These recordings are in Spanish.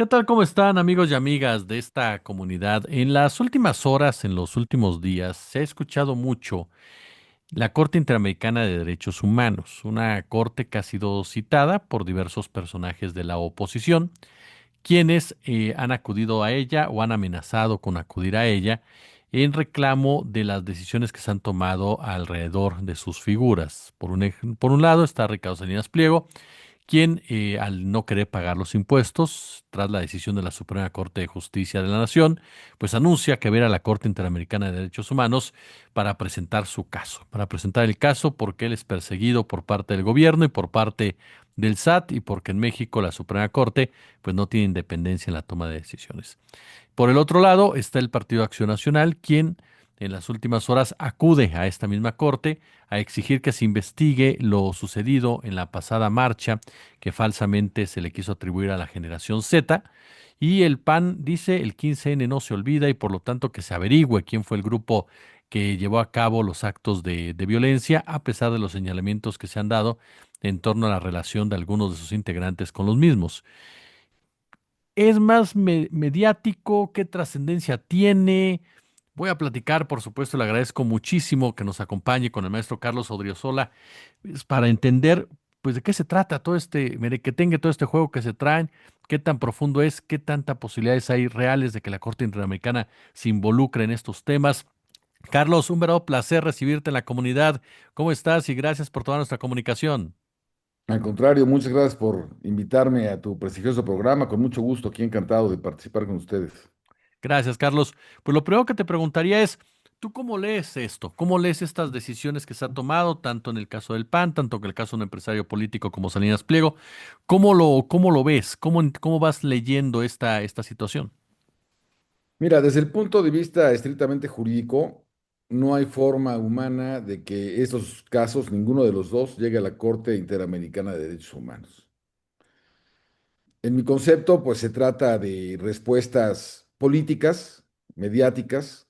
¿Qué tal? ¿Cómo están amigos y amigas de esta comunidad? En las últimas horas, en los últimos días, se ha escuchado mucho la Corte Interamericana de Derechos Humanos, una corte que ha sido citada por diversos personajes de la oposición, quienes han acudido a ella o han amenazado con acudir a ella en reclamo de las decisiones que se han tomado alrededor de sus figuras. Por un lado está Ricardo Salinas Pliego, quien al no querer pagar los impuestos, tras la decisión de la Suprema Corte de Justicia de la Nación, pues anuncia que va a ir a la Corte Interamericana de Derechos Humanos para presentar su caso, para presentar el caso porque él es perseguido por parte del gobierno y por parte del SAT y porque en México la Suprema Corte pues no tiene independencia en la toma de decisiones. Por el otro lado está el Partido Acción Nacional, quien en las últimas horas acude a esta misma corte a exigir que se investigue lo sucedido en la pasada marcha que falsamente se le quiso atribuir a la generación Z. Y el PAN dice el 15N no se olvida y por lo tanto que se averigüe quién fue el grupo que llevó a cabo los actos de violencia, a pesar de los señalamientos que se han dado en torno a la relación de algunos de sus integrantes con los mismos. ¿Es más mediático? ¿Qué trascendencia tiene? Voy a platicar, por supuesto, le agradezco muchísimo que nos acompañe con el maestro Carlos Odriozola, pues, para entender pues de qué se trata todo este merequetengue, todo este juego que se traen, qué tan profundo es, qué tanta posibilidades hay reales de que la Corte Interamericana se involucre en estos temas. Carlos, un verdadero placer recibirte en la comunidad. ¿Cómo estás? Y gracias por toda nuestra comunicación. Al contrario, muchas gracias por invitarme a tu prestigioso programa. Con mucho gusto, aquí encantado de participar con ustedes. Gracias, Carlos. Pues lo primero que te preguntaría es, ¿tú cómo lees esto? ¿Cómo lees estas decisiones que se ha tomado, tanto en el caso del PAN, tanto en el caso de un empresario político como Salinas Pliego? Cómo lo ves? ¿Cómo vas leyendo esta situación? Mira, desde el punto de vista estrictamente jurídico, no hay forma humana de que estos casos, ninguno de los dos, llegue a la Corte Interamericana de Derechos Humanos. En mi concepto, pues se trata de respuestas políticas, mediáticas,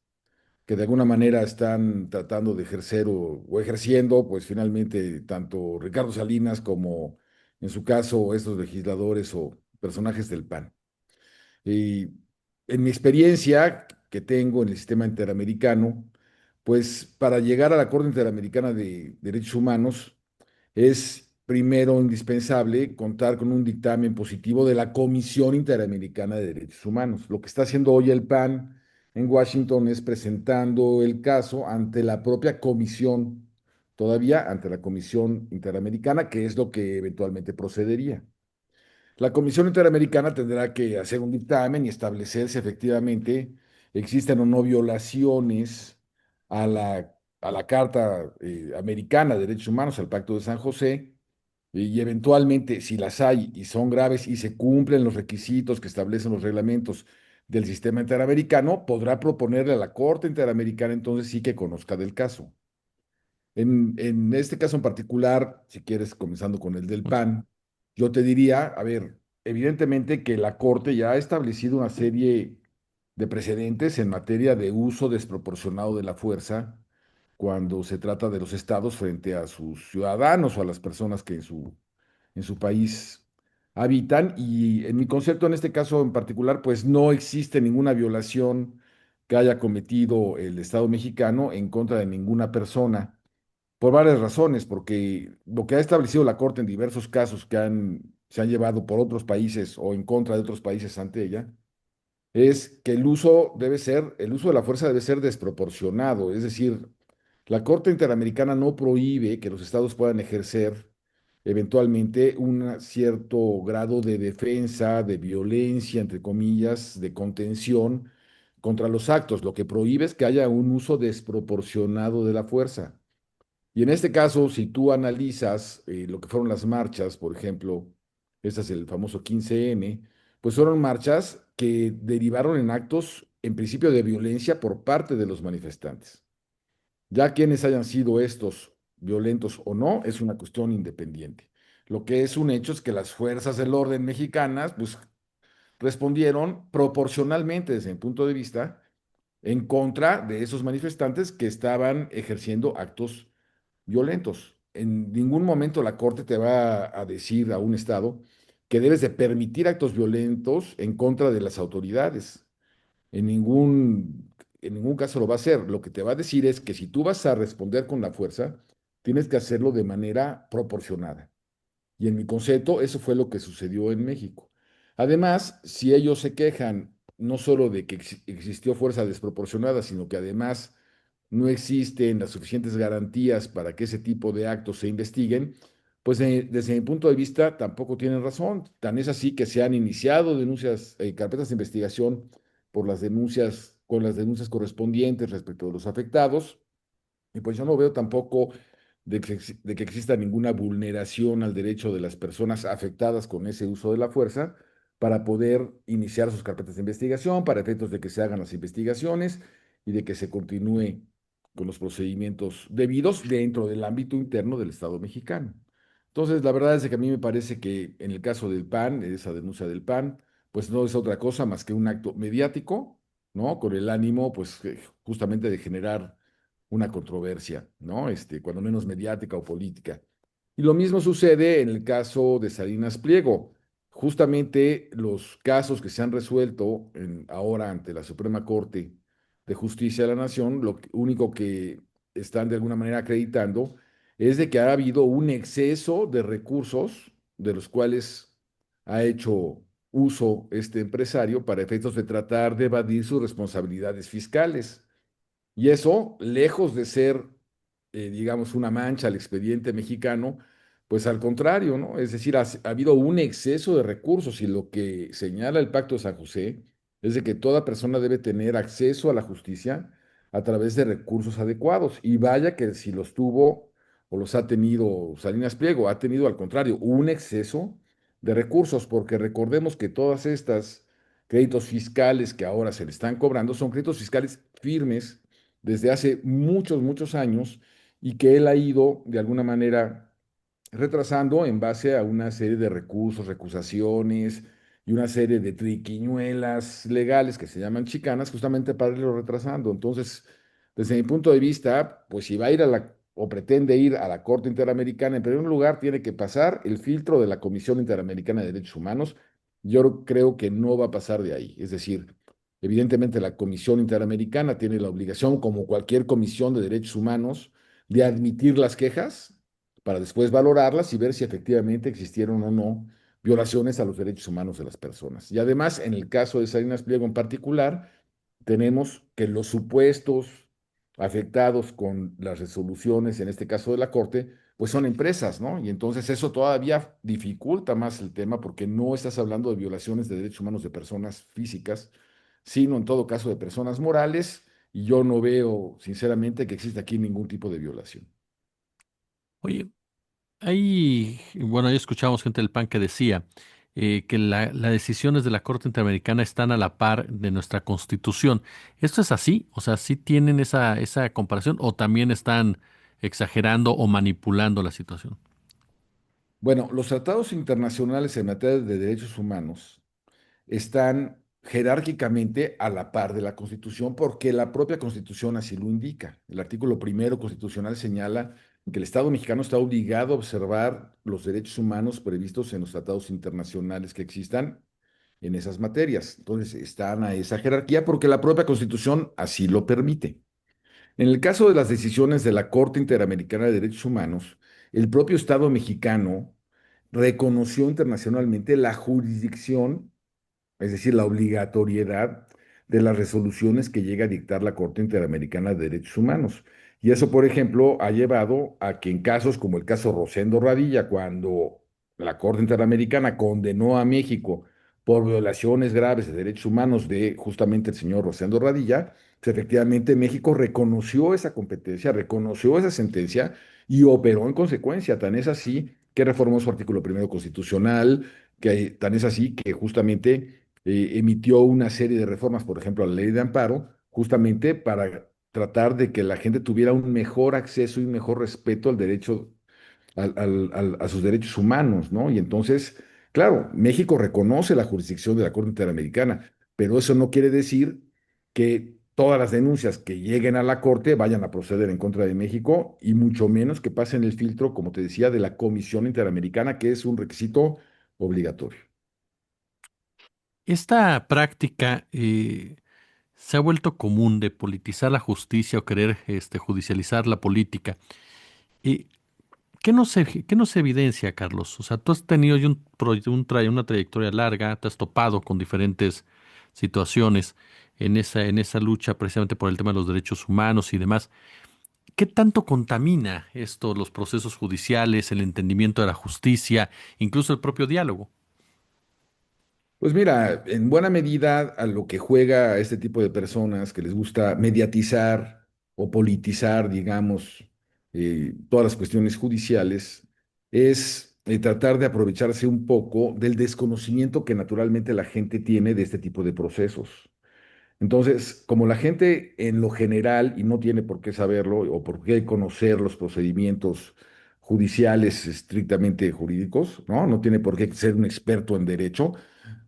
que de alguna manera están tratando de ejercer o ejerciendo, pues finalmente tanto Ricardo Salinas como en su caso estos legisladores o personajes del PAN. Y en mi experiencia que tengo en el sistema interamericano, pues para llegar a la Corte Interamericana de Derechos Humanos es primero indispensable contar con un dictamen positivo de la Comisión Interamericana de Derechos Humanos. Lo que está haciendo hoy el PAN en Washington es presentando el caso ante la propia comisión, todavía ante la Comisión Interamericana, que es lo que eventualmente procedería. La Comisión Interamericana tendrá que hacer un dictamen y establecer si efectivamente existen o no violaciones a la Carta Americana de Derechos Humanos, al Pacto de San José, y eventualmente, si las hay y son graves y se cumplen los requisitos que establecen los reglamentos del sistema interamericano, podrá proponerle a la Corte Interamericana entonces sí que conozca del caso. En este caso en particular, si quieres, comenzando con el del PAN, yo te diría, a ver, evidentemente que la Corte ya ha establecido una serie de precedentes en materia de uso desproporcionado de la fuerza cuando se trata de los estados frente a sus ciudadanos o a las personas que en su país habitan. Y en mi concepto, en este caso en particular, pues no existe ninguna violación que haya cometido el Estado mexicano en contra de ninguna persona por varias razones, porque lo que ha establecido la Corte en diversos casos se han llevado por otros países o en contra de otros países ante ella, es que el uso de la fuerza debe ser desproporcionado. Es decir, la Corte Interamericana no prohíbe que los estados puedan ejercer eventualmente un cierto grado de defensa, de violencia, entre comillas, de contención contra los actos. Lo que prohíbe es que haya un uso desproporcionado de la fuerza. Y en este caso, si tú analizas lo que fueron las marchas, por ejemplo, este es el famoso 15N, pues fueron marchas que derivaron en actos, en principio, de violencia por parte de los manifestantes. Ya quienes hayan sido estos violentos o no, es una cuestión independiente. Lo que es un hecho es que las fuerzas del orden mexicanas, pues, respondieron proporcionalmente, desde mi punto de vista, en contra de esos manifestantes que estaban ejerciendo actos violentos. En ningún momento la Corte te va a decir a un Estado que debes de permitir actos violentos en contra de las autoridades. En ningún, en ningún caso lo va a hacer. Lo que te va a decir es que si tú vas a responder con la fuerza, tienes que hacerlo de manera proporcionada. Y en mi concepto, eso fue lo que sucedió en México. Además, si ellos se quejan no solo de que existió fuerza desproporcionada, sino que además no existen las suficientes garantías para que ese tipo de actos se investiguen, pues desde mi punto de vista tampoco tienen razón. Tan es así que se han iniciado denuncias, carpetas de investigación por las denuncias, con las denuncias correspondientes respecto de los afectados. Y pues yo no veo tampoco de que exista ninguna vulneración al derecho de las personas afectadas con ese uso de la fuerza para poder iniciar sus carpetas de investigación, para efectos de que se hagan las investigaciones y de que se continúe con los procedimientos debidos dentro del ámbito interno del Estado mexicano. Entonces, la verdad es que a mí me parece que en el caso del PAN, esa denuncia del PAN, pues no es otra cosa más que un acto mediático, ¿no? Con el ánimo, pues, justamente de generar una controversia, ¿no? Cuando menos mediática o política. Y lo mismo sucede en el caso de Salinas Pliego. Justamente los casos que se han resuelto ahora ante la Suprema Corte de Justicia de la Nación, único que están de alguna manera acreditando es de que ha habido un exceso de recursos de los cuales ha hecho uso este empresario para efectos de tratar de evadir sus responsabilidades fiscales. Y eso, lejos de ser, digamos, una mancha al expediente mexicano, pues al contrario, ¿no? Es decir, ha habido un exceso de recursos y lo que señala el Pacto de San José es de que toda persona debe tener acceso a la justicia a través de recursos adecuados. Y vaya que si los tuvo o los ha tenido Salinas Pliego, ha tenido al contrario un exceso de recursos, porque recordemos que todas estas créditos fiscales que ahora se le están cobrando son créditos fiscales firmes desde hace muchos, muchos años y que él ha ido de alguna manera retrasando en base a una serie de recursos, recusaciones y una serie de triquiñuelas legales que se llaman chicanas, justamente para irlo retrasando. Entonces, desde mi punto de vista, pues si va a ir a la o pretende ir a la Corte Interamericana, en primer lugar tiene que pasar el filtro de la Comisión Interamericana de Derechos Humanos. Yo creo que no va a pasar de ahí. Es decir, evidentemente la Comisión Interamericana tiene la obligación, como cualquier comisión de derechos humanos, de admitir las quejas para después valorarlas y ver si efectivamente existieron o no violaciones a los derechos humanos de las personas. Y además, en el caso de Salinas Pliego en particular, tenemos que los supuestos afectados con las resoluciones, en este caso de la Corte, pues son empresas, ¿no? Y entonces eso todavía dificulta más el tema porque no estás hablando de violaciones de derechos humanos de personas físicas, sino en todo caso de personas morales, y yo no veo, sinceramente, que exista aquí ningún tipo de violación. Oye, bueno, ya escuchamos gente del PAN que decía que las decisiones de la Corte Interamericana están a la par de nuestra Constitución. ¿Esto es así? O sea, ¿sí tienen esa comparación o también están exagerando o manipulando la situación? Bueno, los tratados internacionales en materia de derechos humanos están jerárquicamente a la par de la Constitución porque la propia Constitución así lo indica. El artículo primero constitucional señala que el Estado mexicano está obligado a observar los derechos humanos previstos en los tratados internacionales que existan en esas materias. Entonces, están a esa jerarquía porque la propia Constitución así lo permite. En el caso de las decisiones de la Corte Interamericana de Derechos Humanos, el propio Estado mexicano reconoció internacionalmente la jurisdicción, es decir, la obligatoriedad de las resoluciones que llega a dictar la Corte Interamericana de Derechos Humanos. Y eso, por ejemplo, ha llevado a que en casos como el caso Rosendo Radilla, cuando la Corte Interamericana condenó a México por violaciones graves de derechos humanos de justamente el señor Rosendo Radilla, pues efectivamente México reconoció esa competencia, reconoció esa sentencia y operó en consecuencia. Tan es así que reformó su artículo primero constitucional, tan es así que justamente emitió una serie de reformas, por ejemplo, a la ley de amparo, justamente para tratar de que la gente tuviera un mejor acceso y un mejor respeto al derecho, a sus derechos humanos, ¿no? Y entonces, claro, México reconoce la jurisdicción de la Corte Interamericana, pero eso no quiere decir que todas las denuncias que lleguen a la Corte vayan a proceder en contra de México y mucho menos que pasen el filtro, como te decía, de la Comisión Interamericana, que es un requisito obligatorio. Esta práctica se ha vuelto común de politizar la justicia o querer judicializar la política. ¿Y qué nos evidencia, Carlos? O sea, tú has tenido ya una trayectoria larga, te has topado con diferentes situaciones en esa lucha precisamente por el tema de los derechos humanos y demás. ¿Qué tanto contamina esto los procesos judiciales, el entendimiento de la justicia, incluso el propio diálogo? Pues mira, en buena medida a lo que juega este tipo de personas que les gusta mediatizar o politizar, digamos, todas las cuestiones judiciales, es tratar de aprovecharse un poco del desconocimiento que naturalmente la gente tiene de este tipo de procesos. Entonces, como la gente en lo general, y no tiene por qué saberlo o por qué conocer los procedimientos judiciales estrictamente jurídicos, ¿no? No tiene por qué ser un experto en derecho,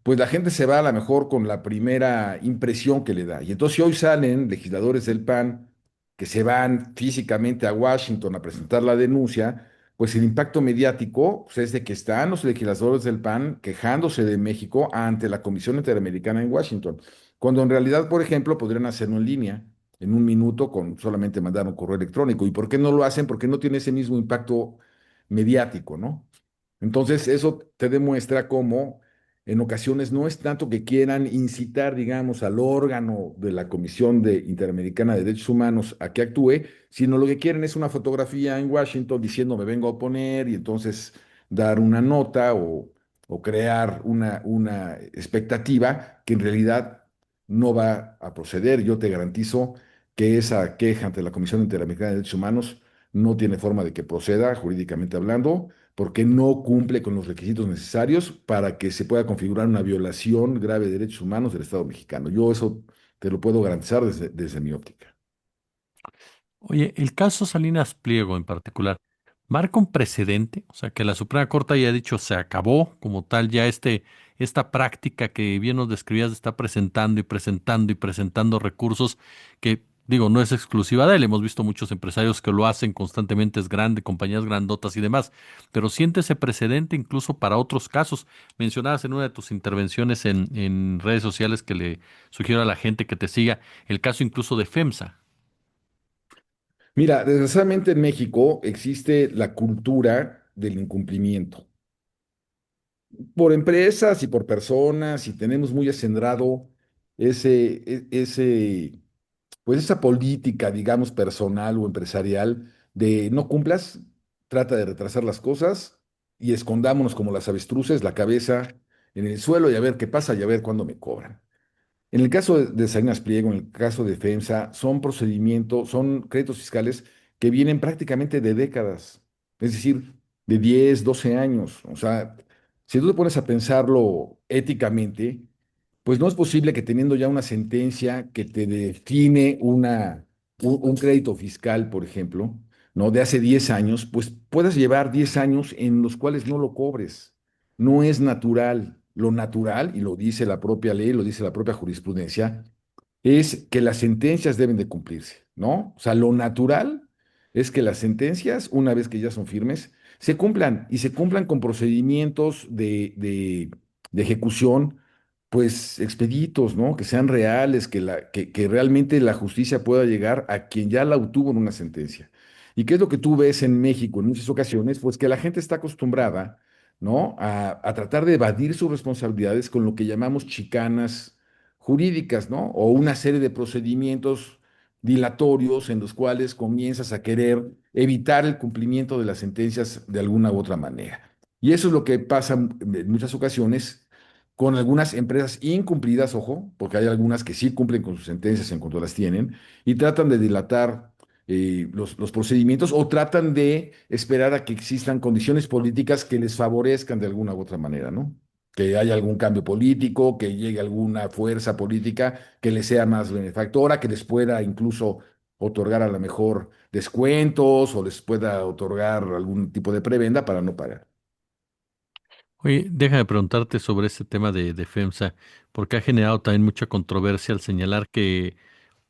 pues la gente se va a lo mejor con la primera impresión que le da. Y entonces si hoy salen legisladores del PAN que se van físicamente a Washington a presentar la denuncia, pues el impacto mediático pues, es de que están los legisladores del PAN quejándose de México ante la Comisión Interamericana en Washington, cuando en realidad, por ejemplo, podrían hacerlo en línea, en un minuto, con solamente mandar un correo electrónico. ¿Y por qué no lo hacen? Porque no tiene ese mismo impacto mediático, ¿no? Entonces, eso te demuestra cómo en ocasiones no es tanto que quieran incitar, digamos, al órgano de la Interamericana de Derechos Humanos a que actúe, sino lo que quieren es una fotografía en Washington diciendo me vengo a oponer y entonces dar una nota o crear una expectativa que en realidad no va a proceder. Yo te garantizo que esa queja ante la Comisión Interamericana de Derechos Humanos no tiene forma de que proceda jurídicamente hablando porque no cumple con los requisitos necesarios para que se pueda configurar una violación grave de derechos humanos del Estado mexicano. Yo eso te lo puedo garantizar desde mi óptica. Oye, el caso Salinas Pliego en particular, ¿marca un precedente? O sea, que la Suprema Corte haya dicho se acabó como tal ya esta práctica que bien nos describías de estar presentando y presentando y presentando recursos que, digo, no es exclusiva de él. Hemos visto muchos empresarios que lo hacen constantemente, es grande, compañías grandotas y demás, pero siente ese precedente incluso para otros casos. Mencionabas en una de tus intervenciones en redes sociales que le sugiero a la gente que te siga el caso incluso de FEMSA. Mira, desgraciadamente en México existe la cultura del incumplimiento por empresas y por personas y tenemos muy acendrado ese pues esa política, digamos, personal o empresarial de no cumplas, trata de retrasar las cosas y escondámonos como las avestruces, la cabeza en el suelo y a ver qué pasa y a ver cuándo me cobran. En el caso de Salinas Pliego, en el caso de FEMSA, son procedimientos, son créditos fiscales que vienen prácticamente de décadas, es decir, de 10, 12 años. O sea, si tú te pones a pensarlo éticamente, pues no es posible que teniendo ya una sentencia que te define un crédito fiscal, por ejemplo, ¿no? De hace 10 años, pues puedas llevar 10 años en los cuales no lo cobres. No es natural. Lo natural, y lo dice la propia ley, lo dice la propia jurisprudencia, es que las sentencias deben de cumplirse, ¿no? O sea, lo natural es que las sentencias, una vez que ya son firmes, se cumplan y se cumplan con procedimientos de ejecución, pues expeditos, ¿no? Que sean reales, que realmente la justicia pueda llegar a quien ya la obtuvo en una sentencia. ¿Y qué es lo que tú ves en México en muchas ocasiones? Pues que la gente está acostumbrada, ¿no? A tratar de evadir sus responsabilidades con lo que llamamos chicanas jurídicas, ¿no? O una serie de procedimientos dilatorios en los cuales comienzas a querer evitar el cumplimiento de las sentencias de alguna u otra manera. Y eso es lo que pasa en muchas ocasiones con algunas empresas incumplidas, ojo, porque hay algunas que sí cumplen con sus sentencias en cuanto las tienen, y tratan de dilatar los procedimientos o tratan de esperar a que existan condiciones políticas que les favorezcan de alguna u otra manera, ¿no? Que haya algún cambio político, que llegue alguna fuerza política que les sea más benefactora, que les pueda incluso otorgar a lo mejor descuentos o les pueda otorgar algún tipo de prebenda para no pagar. Oye, déjame preguntarte sobre ese tema de FEMSA, porque ha generado también mucha controversia al señalar que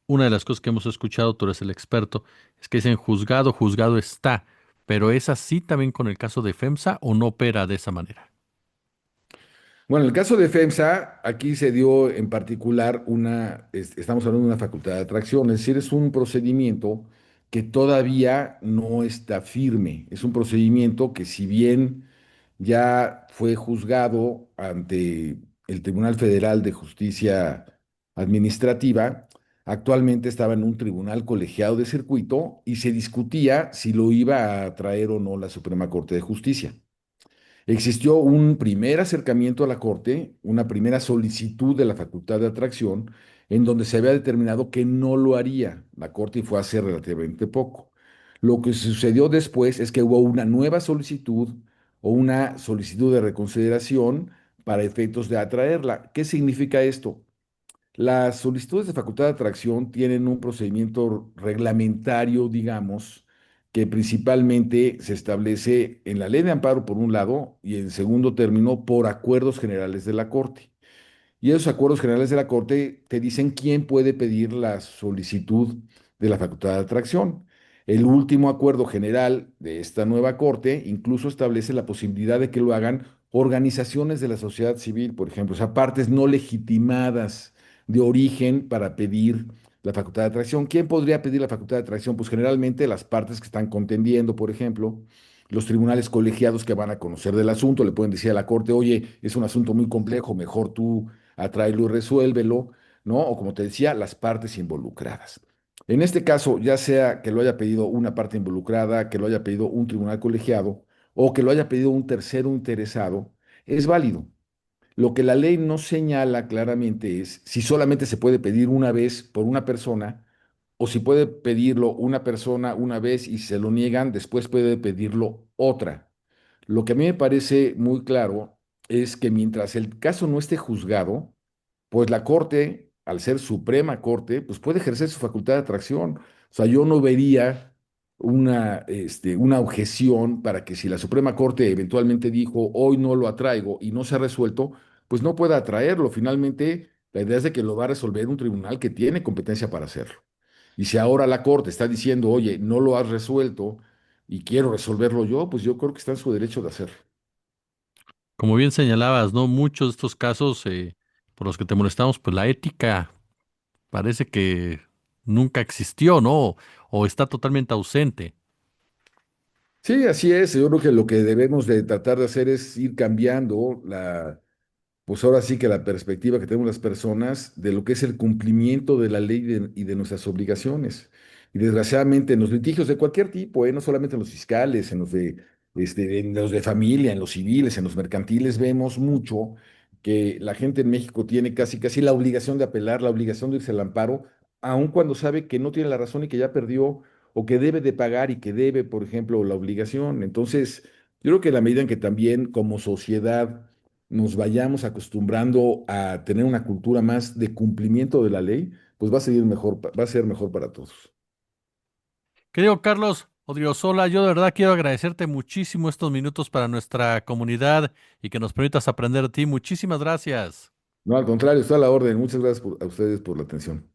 una de las cosas que hemos escuchado, tú eres el experto, es que dicen juzgado, juzgado está, pero ¿es así también con el caso de FEMSA o no opera de esa manera? Bueno, en el caso de FEMSA, aquí se dio en particular estamos hablando de una facultad de atracción, es decir, es un procedimiento que todavía no está firme. Es un procedimiento que si bien ya fue juzgado ante el Tribunal Federal de Justicia Administrativa, actualmente estaba en un tribunal colegiado de circuito y se discutía si lo iba a traer o no la Suprema Corte de Justicia. Existió un primer acercamiento a la Corte, una primera solicitud de la facultad de atracción, en donde se había determinado que no lo haría la Corte y fue hace relativamente poco. Lo que sucedió después es que hubo una nueva solicitud o una solicitud de reconsideración para efectos de atraerla. ¿Qué significa esto? Las solicitudes de facultad de atracción tienen un procedimiento reglamentario, digamos, que principalmente se establece en la ley de amparo por un lado y en segundo término por acuerdos generales de la Corte. Y esos acuerdos generales de la Corte te dicen quién puede pedir la solicitud de la facultad de atracción. El último acuerdo general de esta nueva Corte incluso establece la posibilidad de que lo hagan organizaciones de la sociedad civil, por ejemplo, o sea, partes no legitimadas de origen para pedir la facultad de atracción. ¿Quién podría pedir la facultad de atracción? Pues generalmente las partes que están contendiendo, por ejemplo, los tribunales colegiados que van a conocer del asunto, le pueden decir a la Corte, oye, es un asunto muy complejo, mejor tú atráelo y resuélvelo, ¿no? O como te decía, las partes involucradas. En este caso, ya sea que lo haya pedido una parte involucrada, que lo haya pedido un tribunal colegiado o que lo haya pedido un tercero interesado, es válido. Lo que la ley no señala claramente es si solamente se puede pedir una vez por una persona o si puede pedirlo una persona una vez y si se lo niegan, después puede pedirlo otra. Lo que a mí me parece muy claro es que mientras el caso no esté juzgado, pues la Corte, al ser Suprema Corte, pues puede ejercer su facultad de atracción. O sea, yo no vería una objeción para que si la Suprema Corte eventualmente dijo, hoy no lo atraigo y no se ha resuelto, pues no pueda atraerlo. Finalmente, la idea es de que lo va a resolver un tribunal que tiene competencia para hacerlo. Y si ahora la Corte está diciendo, oye, no lo has resuelto y quiero resolverlo yo, pues yo creo que está en su derecho de hacerlo. Como bien señalabas, ¿no? Muchos de estos casos por los que te molestamos, pues la ética parece que nunca existió, ¿no? O está totalmente ausente. Sí, así es. Yo creo que lo que debemos de tratar de hacer es ir cambiando pues ahora sí que la perspectiva que tenemos las personas de lo que es el cumplimiento de la ley y de nuestras obligaciones. Y desgraciadamente en los litigios de cualquier tipo, no solamente en los fiscales, en los de familia, en los civiles, en los mercantiles, vemos mucho que la gente en México tiene casi casi la obligación de apelar, la obligación de irse al amparo, aun cuando sabe que no tiene la razón y que ya perdió o que debe de pagar y que debe, por ejemplo, la obligación. Entonces, yo creo que en la medida en que también como sociedad nos vayamos acostumbrando a tener una cultura más de cumplimiento de la ley, pues va a seguir mejor, va a ser mejor para todos. Querido Carlos Odriozola, yo de verdad quiero agradecerte muchísimo estos minutos para nuestra comunidad y que nos permitas aprender de ti. Muchísimas gracias. No, al contrario, está a la orden. Muchas gracias a ustedes por la atención.